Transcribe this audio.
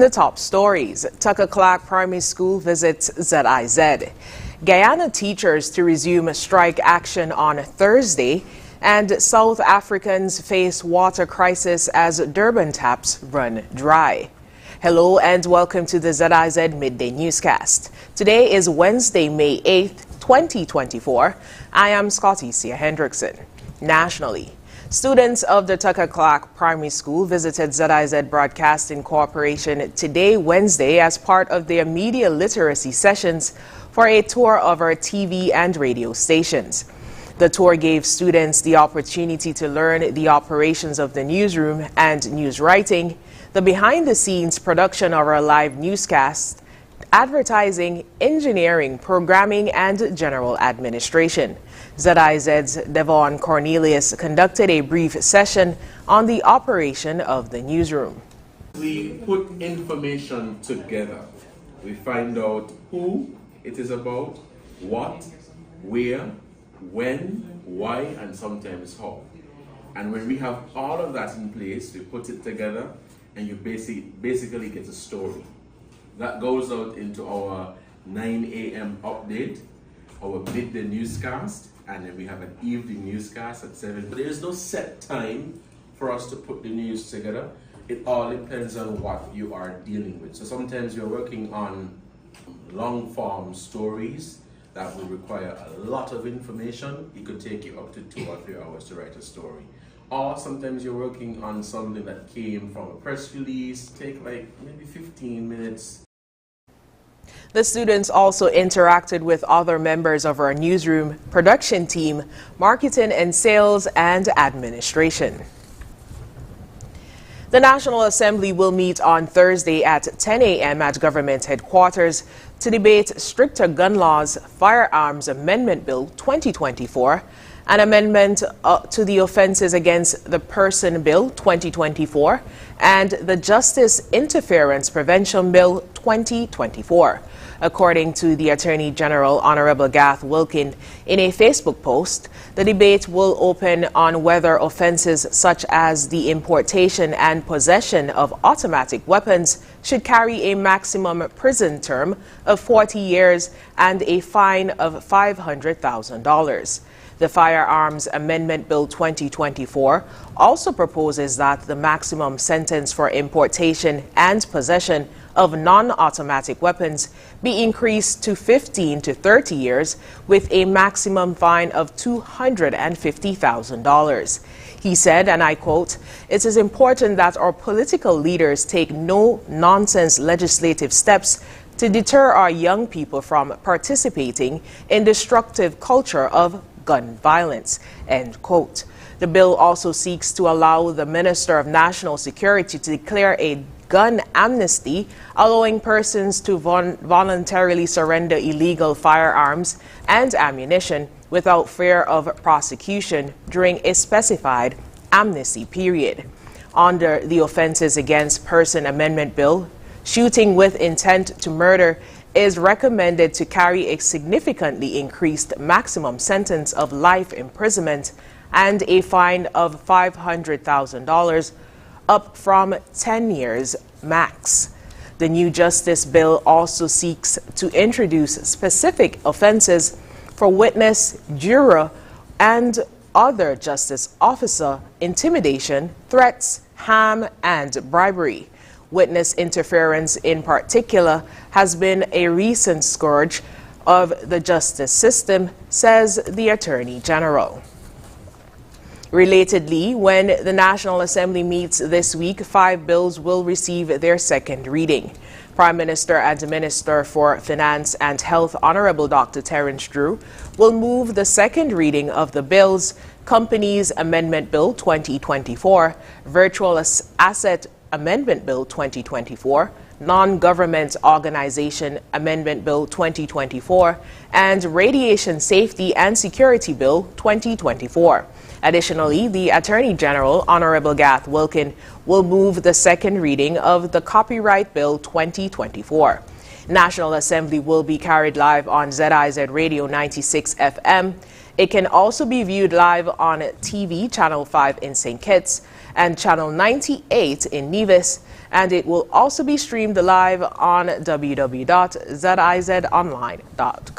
the top stories, Tucker Clark Primary School visits ZIZ. Guyana teachers to resume strike action on Thursday, and South Africans face water crisis as Durban taps run dry. Hello and welcome to the ZIZ Midday newscast. Today is Wednesday, May 8th, 2024. I am Scotty Sia Hendrickson. Nationally, students of the Tucker Clark Primary School visited ZIZ Broadcasting Corporation today, Wednesday, as part of their media literacy sessions for a tour of our TV and radio stations. The tour gave students the opportunity to learn the operations of the newsroom and news writing, the behind-the-scenes production of our live newscast, advertising, engineering, programming, and general administration. ZIZ's Devon Cornelius conducted a brief session on the operation of the newsroom. We put information together. We find out who it is about, what, where, when, why, and sometimes how. And when we have all of that in place, we put it together and you basically get a story. That goes out into our 9 a.m. update, our midday newscast, and then we have an evening newscast at 7. But there is no set time for us to put the news together. It all depends on what you are dealing with. So sometimes you're working on long form stories that will require a lot of information. It could take you up to 2 or 3 hours to write a story. Or sometimes you're working on something that came from a press release, take like maybe 15 minutes. The students also interacted with other members of our newsroom, production team, marketing and sales, and administration. The National Assembly will meet on Thursday at 10 a.m. at government headquarters to debate stricter gun laws, Firearms Amendment Bill 2024, an amendment to the Offenses Against the Person Bill 2024, and the Justice Interference Prevention Bill 2024. According to the Attorney General, Honorable Garth Wilkin, in a Facebook post, the debate will open on whether offenses such as the importation and possession of automatic weapons should carry a maximum prison term of 40 years and a fine of $500,000. The Firearms Amendment Bill 2024 also proposes that the maximum sentence for importation and possession of non-automatic weapons be increased to 15 to 30 years with a maximum fine of $250,000. He said, and I quote, "It is important that our political leaders take no-nonsense legislative steps to deter our young people from participating in destructive culture of gun violence," end quote. The bill also seeks to allow the Minister of National Security to declare a gun amnesty, allowing persons to voluntarily surrender illegal firearms and ammunition without fear of prosecution during a specified amnesty period. Under the Offenses Against Person Amendment Bill, shooting with intent to murder is recommended to carry a significantly increased maximum sentence of life imprisonment and a fine of $500,000, up from 10 years max. The new Justice Bill also seeks to introduce specific offenses for witness, juror, and other justice officer intimidation, threats, harm, and bribery. Witness interference in particular has been a recent scourge of the justice system, says the Attorney General. Relatedly, when the National Assembly meets this week, 5 bills will receive their second reading. Prime Minister and Minister for Finance and Health, Honorable Dr. Terence Drew, will move the second reading of the bills: Companies Amendment Bill 2024, Virtual Asset Amendment Bill 2024, Non-Government Organization Amendment Bill 2024, and Radiation Safety and Security Bill 2024. Additionally, the Attorney General, Honorable Garth Wilkin, will move the second reading of the Copyright Bill 2024. National Assembly will be carried live on ZIZ Radio 96 FM. It can also be viewed live on TV Channel 5 in St. Kitts and channel 98 in Nevis, and it will also be streamed live on www.zizonline.com.